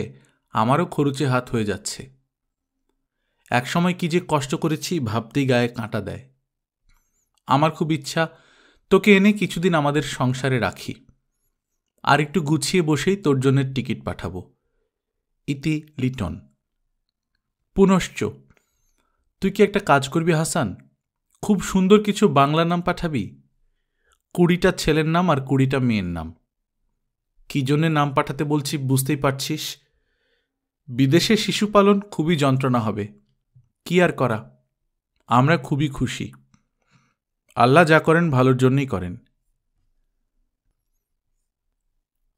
আমারও খরুচে হাত হয়ে যাচ্ছে। একসময় কি যে কষ্ট করেছি ভাবতেই গায়ে কাঁটা দেয়। আমার খুব ইচ্ছা তোকে এনে কিছুদিন আমাদের সংসারে রাখি, আর একটু গুছিয়ে বসেই তোর জন্য টিকিট পাঠাবো। ইতি লিটন। পুনশ্চ, তুই কি একটা কাজ করবি হাসান? খুব সুন্দর কিছু বাংলা নাম পাঠাবি। 20টা ছেলের নাম আর 20টা মেয়ের নাম। কি জন্যে নাম পাঠাতে বলছি বুঝতেই পারছিস। বিদেশে শিশু পালন খুবই যন্ত্রণা হবে, কি আর করা। আমরা খুবই খুশি। আল্লাহ যা করেন ভালোর জন্যই করেন।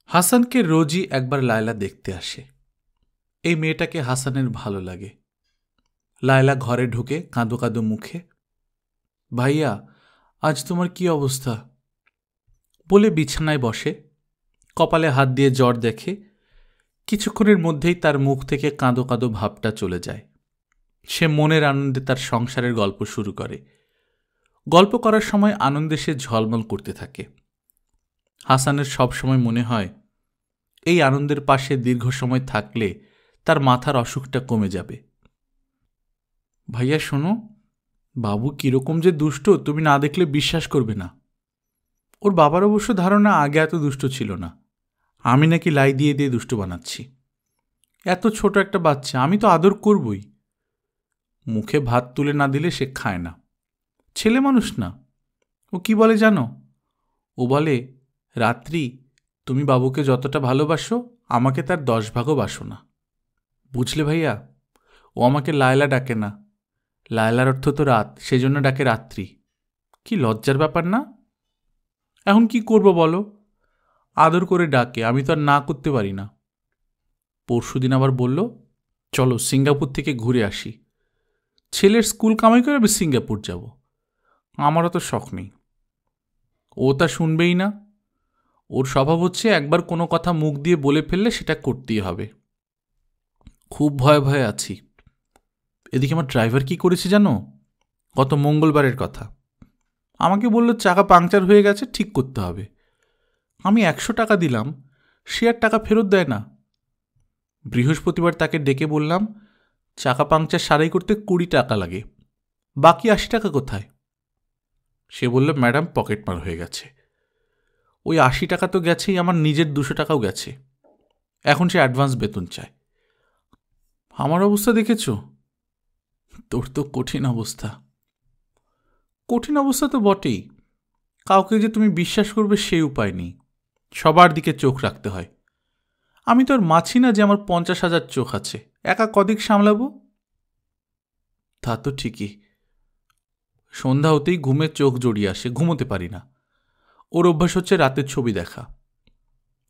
হাসানকে রোজই একবার লায়লা দেখতে আসে। এই মেয়েটাকে হাসানের ভালো লাগে। লায়লা ঘরে ঢুকে কাঁদো কাঁদো মুখে, ভাইয়া আজ তোমার কি অবস্থা বলে বিছানায় বসে, কপালে হাত দিয়ে জ্বর দেখে। কিছুক্ষণের মধ্যেই তার মুখ থেকে কাঁদো কাঁদো ভাবটা চলে যায়। সে মনের আনন্দে তার সংসারের গল্প শুরু করে। গল্প করার সময় আনন্দে সে ঝলমল করতে থাকে। হাসানের সব সময় মনে হয় এই আনন্দের পাশে দীর্ঘ সময় থাকলে তার মাথার অসুখটা কমে যাবে। ভাইয়া শোনো, বাবু কিরকম যে দুষ্ট তুমি না দেখলে বিশ্বাস করবে না। ওর বাবার অবশ্য ধারণা আগে এত দুষ্ট ছিল না, আমি নাকি লাই দিয়ে দিয়ে দুষ্ট বানাচ্ছি। এত ছোট একটা বাচ্চা, আমি তো আদর করবই। মুখে ভাত তুলে না দিলে সে খায় না। ছেলে মানুষ না। ও কি বলে জানো? ও বলে, রাত্রি, তুমি বাবুকে যতটা ভালোবাসো আমাকে তার 10 ভাগও বাসো না, বুঝলে ভাইয়া? ও আমাকে লায়লা ডাকে না, লায়লার অর্থ তো রাত, সেজন্য ডাকে রাত্রি। কি লজ্জার ব্যাপার না? এখন কি করব বলো? আদর করে ডাকে, আমি তো আর না করতে পারি না। পরশুদিন আবার বলল, চলো সিঙ্গাপুর থেকে ঘুরে আসি। ছেলের স্কুল কামাই করে আমি সিঙ্গাপুর যাব। আমারও তো শখ নেই। ও তা শুনবেই না। ওর স্বভাব হচ্ছে একবার কোনো কথা মুখ দিয়ে বলে ফেললে সেটা করতেই হবে। খুব ভয়ে ভয়ে আছি। এদিকে আমার ড্রাইভার কি করেছে জানো? গত মঙ্গলবারের কথা, আমাকে বলল চাকা পাংচার হয়ে গেছে, ঠিক করতে হবে। আমি 100 টাকা দিলাম, সে আর টাকা ফেরত দেয় না। বৃহস্পতিবার তাকে ডেকে বললাম, চাকা পাংচার সারাই করতে 20 টাকা লাগে, বাকি 80 টাকা কোথায়? সে বলল, ম্যাডাম পকেটমার হয়ে গেছে। ওই 80 টাকা তো গেছেই, আমার নিজের 200 টাকাও গেছে। এখন সে অ্যাডভান্স বেতন চায়। আমার অবস্থা দেখেছ? তোর তো কঠিন অবস্থা। কঠিন অবস্থা তো বটেই। কাউকে যে তুমি বিশ্বাস করবে সেই উপায় নেই, সবার দিকে চোখ রাখতে হয়। আমি তো আর মাছি না যে আমার 50,000 চোখ আছে, একা কদিক সামলাবো? তা তো ঠিকই। সন্ধ্যা হতেই ঘুমের চোখ জড়িয়ে আসে, ঘুমোতে পারি না। ওর অভ্যাস হচ্ছে রাতের ছবি দেখা।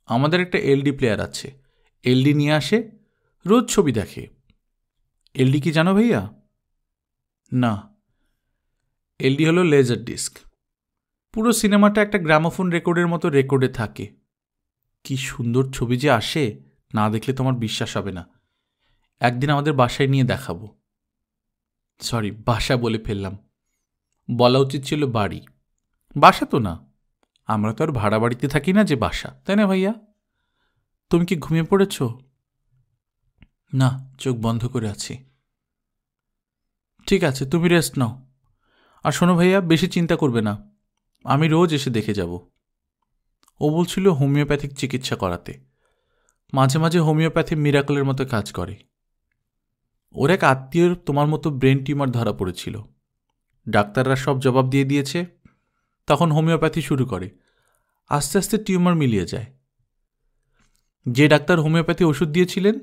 আমাদের একটা এলডি প্লেয়ার আছে, এলডি নিয়ে আসে, রোজ ছবি দেখে। এলডি কি জানো ভাইয়া? না, এলডি হলো লেজার ডিস্ক। পুরো সিনেমাটা একটা গ্রামোফোন রেকর্ডের মতো রেকর্ডে থাকে। কি সুন্দর ছবি যে আসে, না দেখলে তোমার বিশ্বাস হবে না। একদিন আমাদের বাসায় নিয়ে দেখাবো। সরি, বাসা বলে ফেললাম, বলা উচিত ছিল বাড়ি। বাসা তো না, আমরা তো আর ভাড়া বাড়িতে থাকি না যে বাসা, তাই না ভাইয়া? তুমি কি ঘুমিয়ে পড়েছ? না, চোখ বন্ধ করে আছি। ঠিক আছে, তুমি রেস্ট নাও। আর শোনো ভাইয়া, বেশি চিন্তা করবে না, আমি রোজ এসে দেখে যাব। ও বলছিল হোমিওপ্যাথিক চিকিৎসা করাতে। মাঝে মাঝে হোমিওপ্যাথি মিরাকলের মতো কাজ করে। ওর এক আত্মীয়র তোমার মতো ব্রেন টিউমার ধরা পড়েছিল। ডাক্তাররা সব জবাব দিয়ে দিয়েছে, তখন হোমিওপ্যাথি শুরু করে। আস্তে আস্তে টিউমার মিলিয়ে যায়। যে ডাক্তার হোমিওপ্যাথি ওষুধ দিয়েছিলেন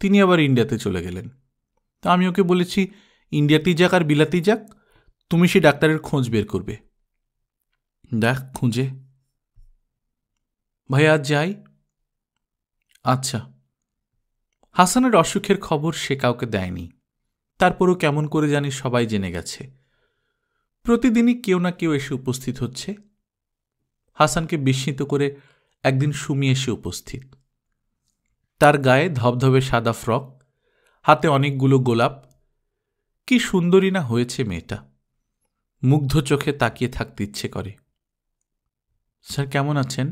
তিনি আবার ইন্ডিয়াতে চলে গেলেন। তা আমি ওকে বলেছি, ইন্ডিয়াতেই যাক আর বিলাতেই যাক, তুমি সেই ডাক্তারের খোঁজ বের করবে। দেখ খুঁজে। ভাই আজ যাই? আচ্ছা। হাসানের অসুখের খবর সে কাউকে দেয়নি, তারপরও কেমন করে জানি সবাই জেনে গেছে। প্রতিদিনই কেউ না কেউ এসে উপস্থিত হচ্ছে। হাসানকে বিস্মিত করে একদিন সুমি এসে উপস্থিত। তার গায়ে ধবধবে সাদা ফ্রক, হাতে অনেকগুলো গোলাপ। কি সুন্দরী না হয়েছে মেয়েটা, মুগ্ধ চোখে তাকিয়ে থাকতে ইচ্ছে করে। স্যার কেমন আছেন?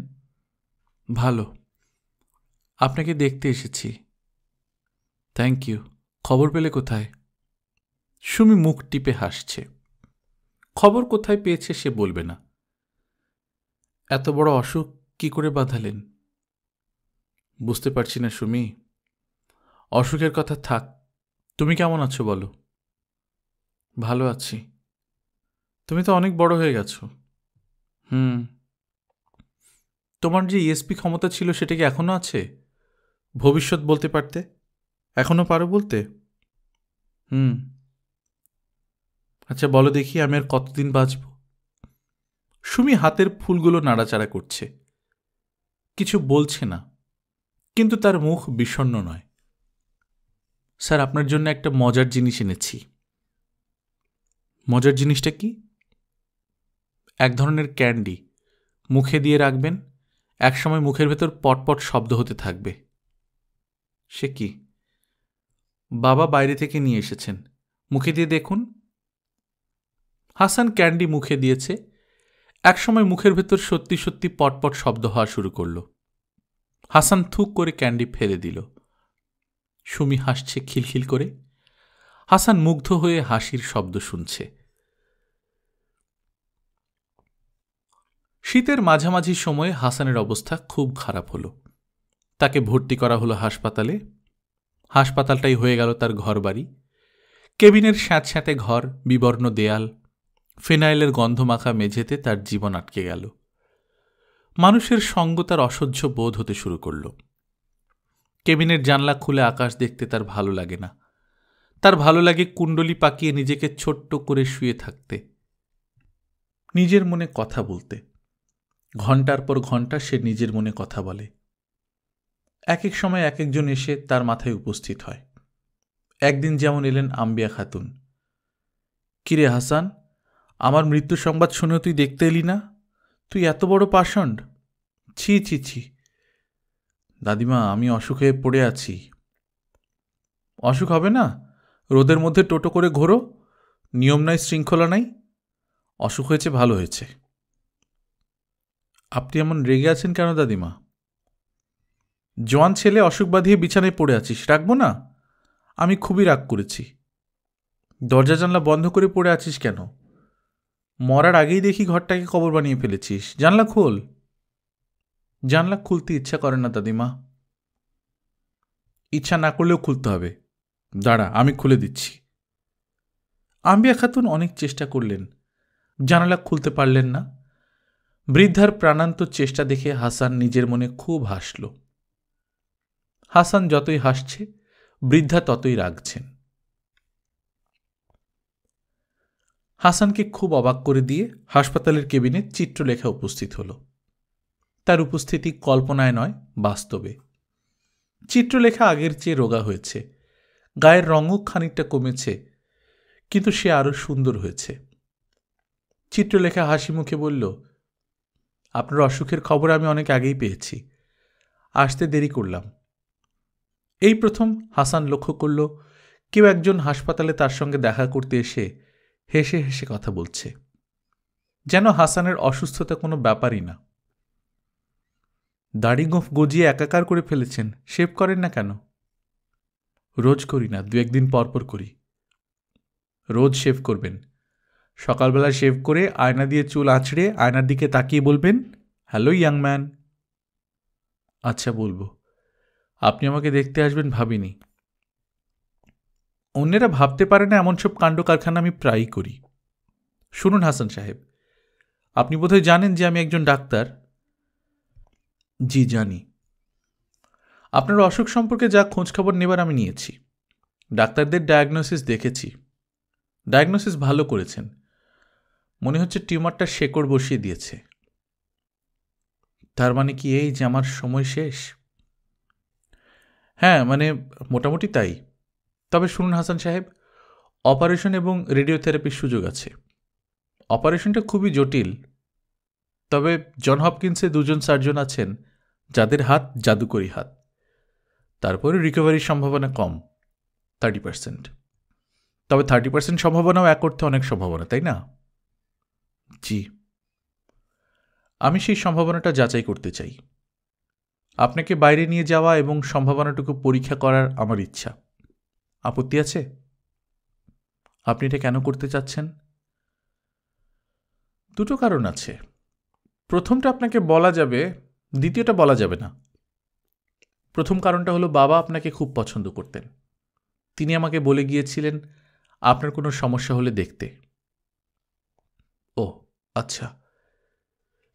ভালো, আপনাকে দেখতে এসেছি। Thank you. খবর পেলে কোথায়? সুমি মুখ টিপে হাসছে। খবর কোথায় পেয়েছে সে বলবে না। এত বড় অসুখ কি করে বাঁধালেন? বুঝতে পারছি না সুমি। অসুখের কথা থাক, তুমি কেমন আছো বলো। ভালো আছি। তুমি তো অনেক বড় হয়ে গেছো। তোমার যে ইএসপি ক্ষমতা ছিল সেটা কি এখনো আছে? ভবিষ্যৎ বলতে পারতে, এখনো পারো বলতে? আচ্ছা বলো দেখি, আমি আর কতদিন বাঁচব? সুমি হাতের ফুলগুলো নাড়াচাড়া করছে, কিছু বলছে না, কিন্তু তার মুখ বিষণ্ণ নয়। স্যার আপনার জন্য একটা মজার জিনিস এনেছি। মজার জিনিসটা কি? এক ধরনের ক্যান্ডি, মুখে দিয়ে রাখবেন, একসময় মুখের ভেতর পটপট শব্দ হতে থাকবে। সে কি? বাবা বাইরে থেকে নিয়ে এসেছেন, মুখে দিয়ে দেখুন। হাসান ক্যান্ডি মুখে দিয়েছে, একসময় মুখের ভেতর সত্যি সত্যি পটপট শব্দ হওয়া শুরু করল। হাসান থুক করে ক্যান্ডি ফেলে দিল। সুমি হাসছে খিলখিল করে। হাসান মুগ্ধ হয়ে হাসির শব্দ শুনছে। শীতের মাঝামাঝি সময়ে হাসানের অবস্থা খুব খারাপ হলো। তাকে ভর্তি করা হলো হাসপাতালে। হাসপাতালটাই হয়ে গেল তার ঘরবাড়ি। কেবিনের স্যাঁতস্যাঁতে ঘর, বিবর্ণ দেয়াল, ফিনাইলের গন্ধমাখা মেঝেতে তার জীবন আটকে গেল। মানুষের সঙ্গ তার অসহ্য বোধ হতে শুরু করল। কেবিনের জানলা খুলে আকাশ দেখতে তার ভালো লাগে না। তার ভালো লাগে কুণ্ডলি পাকিয়ে নিজেকে ছোট্ট করে শুয়ে থাকতে, নিজের মনে কথা বলতে। ঘন্টার পর ঘন্টা সে নিজের মনে কথা বলে। এক এক সময় এক একজন এসে তার মাথায় উপস্থিত হয়। একদিন যেমন এলেন আম্বিয়া খাতুন। কিরে হাসান, আমার মৃত্যু সংবাদ শুনেও তুই দেখতে এলি না? তুই এত বড় পাষণ্ড! ছি ছি ছি। দাদিমা, আমি অসুখ হয়ে পড়ে আছি। অসুখ হবে না? রোদের মধ্যে টোটো করে ঘোরো, নিয়ম নাই, শৃঙ্খলা নাই। অসুখ হয়েছে, ভালো হয়েছে। আপনি এমন রেগে আছেন কেন দাদিমা? জোয়ান ছেলে, অসুখ বাঁধিয়ে বিছানায় পড়ে আছিস, রাখবো না? আমি খুবই রাগ করেছি। দরজা জানলা বন্ধ করে পড়ে আছিস কেন? মরার আগেই দেখি ঘরটাকে কবর বানিয়ে ফেলেছিস। জানলা খোল। জানলা খুলতে ইচ্ছা করে না দাদিমা। ইচ্ছা না করলেও খুলতে হবে। দাঁড়া, আমি খুলে দিচ্ছি। আম্বিয়া খাতুন অনেক চেষ্টা করলেন, জানালা খুলতে পারলেন না। বৃদ্ধার প্রাণান্তর চেষ্টা দেখে হাসান নিজের মনে খুব হাসল। হাসান যতই হাসছে, বৃদ্ধা ততই রাগছেন। হাসানকে খুব অবাক করে দিয়ে হাসপাতালের কেবিনে চিত্রলেখা উপস্থিত হল। তার উপস্থিতি কল্পনায় নয়, বাস্তবে। চিত্রলেখা আগের চেয়ে রোগা হয়েছে, গায়ের রঙও খানিকটা কমেছে, কিন্তু সে আরো সুন্দর হয়েছে। চিত্রলেখা হাসি মুখে বলল, আপনার অসুখের খবর আমি অনেক আগেই পেয়েছি, আসতে দেরি করলাম। এই প্রথম হাসান লক্ষ্য করল কেউ একজন হাসপাতালে তার সঙ্গে দেখা করতে এসে হেসে হেসে কথা বলছে, যেন হাসানের অসুস্থতা কোনো ব্যাপারই না। দাড়ি গোঁফ গজিয়ে একাকার করে ফেলেছেন, শেভ করেন না কেন? রোজ করি না, দু একদিন পরপর করি। রোজ শেভ করবেন। সকালবেলা শেভ করে আয়না দিয়ে চুল আঁচড়ে আয়নার দিকে তাকিয়ে বলবেন, হ্যালো ইয়াং ম্যান। আচ্ছা, বলবো। আপনি আমাকে দেখতে আসবেন ভাবিনি। অন্যেরা ভাবতে পারে না এমন সব কাণ্ড কারখানা আমি প্রায়ই করি। শুনুন হাসান সাহেব, আপনি বোধহয় জানেন যে আমি একজন ডাক্তার। জি জানি। আপনার অসুখ সম্পর্কে যা খোঁজখবর নেবার আমি নিয়েছি। ডাক্তারদের ডায়াগনোসিস দেখেছি। ডায়াগনোসিস ভালো করেছেন। মনে হচ্ছে টিউমারটা শেকড় বসিয়ে দিয়েছে। তার মানে কি এই যে আমার সময় শেষ? হ্যাঁ, মানে মোটামুটি তাই। তবে শুনুন হাসান সাহেব, অপারেশন এবং রেডিওথেরাপির সুযোগ আছে। অপারেশনটা খুবই জটিল, তবে জন হপকিন্সে দুজন সার্জন আছেন যাদের হাত জাদুকরি হাত। তারপরে রিকভারির সম্ভাবনা কম, 30%। তবে 30% সম্ভাবনাও এক অর্থে অনেক সম্ভাবনা, তাই না? জি, আমি সেই সম্ভাবনাটা যাচাই করতে চাই। আপনাকে বাইরে নিয়ে যাওয়া এবং সম্ভাবনাটুকু পরীক্ষা করার আমার ইচ্ছা। আপত্তি আছে? আপনি এটা কেন করতে চাচ্ছেন? দুটো কারণ আছে। প্রথমটা আপনাকে বলা যাবে, দ্বিতীয়টা বলা যাবে না। প্রথম কারণটা হলো, বাবা আপনাকে খুব পছন্দ করতেন। তিনি আমাকে বলে গিয়েছিলেন আপনার কোনো সমস্যা হলে দেখতে। ও আচ্ছা।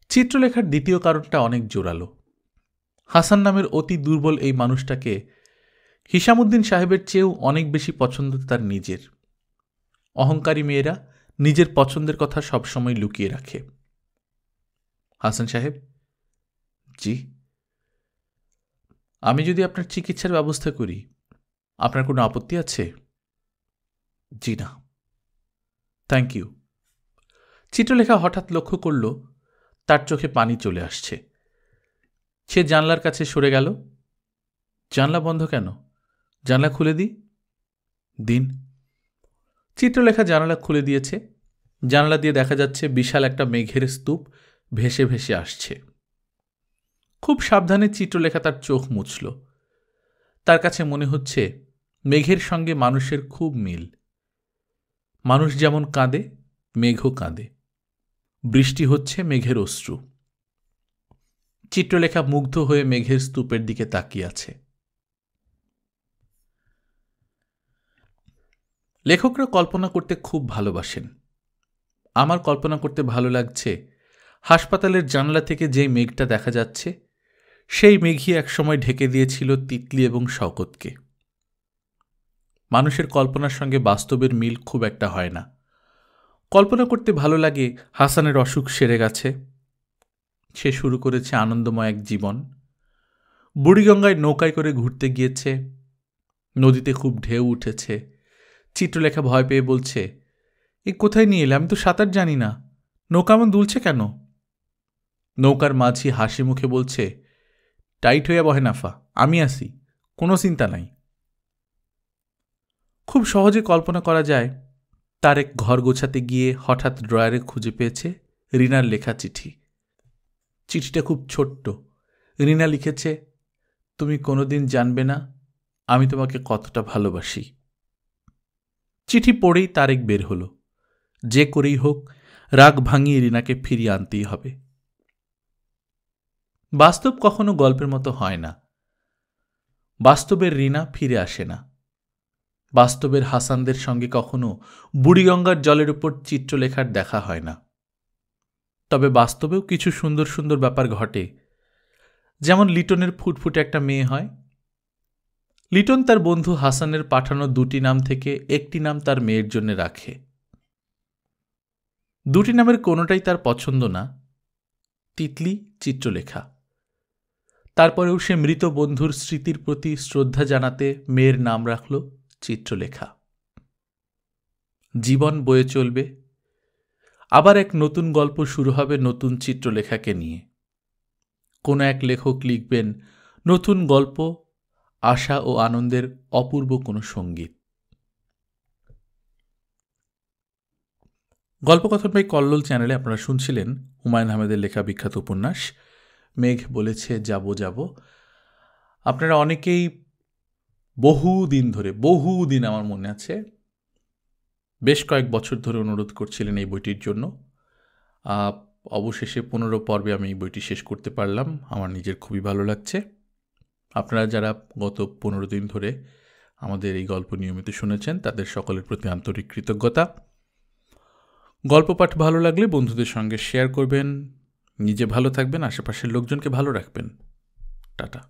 চিত্রলেখার দ্বিতীয় কারণটা অনেক জোরালো। হাসান নামের অতি দুর্বল এই মানুষটাকে হিসামুদ্দিন সাহেবের চেয়েও অনেক বেশি পছন্দ তার নিজের। অহংকারী মেয়েরা নিজের পছন্দের কথা সবসময় লুকিয়ে রাখে। হাসান সাহেব। জি। আমি যদি আপনার চিকিৎসার ব্যবস্থা করি, আপনার কোনো আপত্তি আছে? জি না। Thank you. চিত্রলেখা হঠাৎ লক্ষ্য করল তার চোখে পানি চলে আসছে। সে জানলার কাছে সরে গেল। জানলা বন্ধ কেন? জানলা খুলে দিন। চিত্রলেখা জানালা খুলে দিয়েছে। জানালা দিয়ে দেখা যাচ্ছে বিশাল একটা মেঘের স্তূপ ভেসে ভেসে আসছে। খুব সাবধানে চিত্রলেখা তার চোখ মুছল। তার কাছে মনে হচ্ছে মেঘের সঙ্গে মানুষের খুব মিল। মানুষ যেমন কাঁদে, মেঘও কাঁদে। বৃষ্টি হচ্ছে মেঘের অশ্রু। চিত্রলেখা মুগ্ধ হয়ে মেঘের স্তূপের দিকে তাকিয়ে আছে। লেখকরা কল্পনা করতে খুব ভালোবাসেন। আমার কল্পনা করতে ভালো লাগছে হাসপাতালের জানলা থেকে যেই মেঘটা দেখা যাচ্ছে সেই মেঘই একসময় ঢেকে দিয়েছিল তিতলি এবং শওকতকে। মানুষের কল্পনার সঙ্গে বাস্তবের মিল খুব একটা হয় না। কল্পনা করতে ভালো লাগে হাসানের অসুখ সেরে গেছে, সে শুরু করেছে আনন্দময় এক জীবন। বুড়িগঙ্গায় নৌকায় করে ঘুরতে গিয়েছে, নদীতে খুব ঢেউ উঠেছে। চিত্রলেখা ভয় পেয়ে বলছে, এ কোথায় নিয়ে এলে? আমি তো সাঁতার জানি না, নৌকা এমন দুলছে কেন? নৌকার মাঝি হাসি মুখে বলছে, টাইট হইয়া বহে নাফা, আমি আসি, কোনো চিন্তা নাই। খুব সহজে কল্পনা করা যায় তারেক ঘর গোছাতে গিয়ে হঠাৎ ড্রয়ারে খুঁজে পেয়েছে রিনার লেখা চিঠি। চিঠিটা খুব ছোট্ট। রিনা লিখেছে, তুমি কোনোদিন জানবে না আমি তোমাকে কতটা ভালোবাসি। চিঠি পড়েই তারেক বের হলো। যে করেই হোক রাগ ভাঙিয়ে রিনাকে ফিরিয়ে আনতেই হবে। বাস্তব কখনো গল্পের মতো হয় না। বাস্তবের রিনা ফিরে আসে না। বাস্তবের হাসানদের সঙ্গে কখনো বুড়িগঙ্গার জলের উপর চিত্রলেখার দেখা হয় না। তবে বাস্তবেও কিছু সুন্দর সুন্দর ব্যাপার ঘটে। যেমন লিটনের ফুটফুটে একটা মেয়ে হয়। লিটন তার বন্ধু হাসানের পাঠানো 2টি নাম থেকে একটি নাম তার মেয়ের জন্য রাখে। 2টি নামের কোনোটাই তার পছন্দ না, তিতলি, চিত্রলেখা। তারপরেও সে মৃত বন্ধুর স্মৃতির প্রতি শ্রদ্ধা জানাতে মেয়ের নাম রাখল চিত্রলেখা। জীবন বয়ে চলবে, আবার এক নতুন গল্প শুরু হবে নতুন চিত্রলেখাকে নিয়ে। কোনো এক লেখক লিখবেন নতুন গল্প, আশা ও আনন্দের অপূর্ব কোনো সঙ্গীত। গল্পকথন বাই কল্লোল চ্যানেলে আপনারা শুনছিলেন হুমায়ুন আহমেদের লেখা বিখ্যাত উপন্যাস মেঘ বলেছে যাব যাব। আপনারা অনেকেই বহুদিন আমার মনে আছে, বেশ কয়েক বছর ধরে অনুরোধ করছিলেন এই বইটির জন্য। অবশেষে 15 পর্বে আমি এই বইটি শেষ করতে পারলাম। আমার নিজের খুবই ভালো লাগছে। আপনারা যারা গত 15 দিন ধরে আমাদের এই গল্প নিয়মিত শুনেছেন তাদের সকলের প্রতি আন্তরিক কৃতজ্ঞতা। গল্প পাঠ ভালো লাগলে বন্ধুদের সঙ্গে শেয়ার করবেন, নিজে ভালো থাকবেন, আশেপাশের লোকজনকে ভালো রাখবেন। টাটা।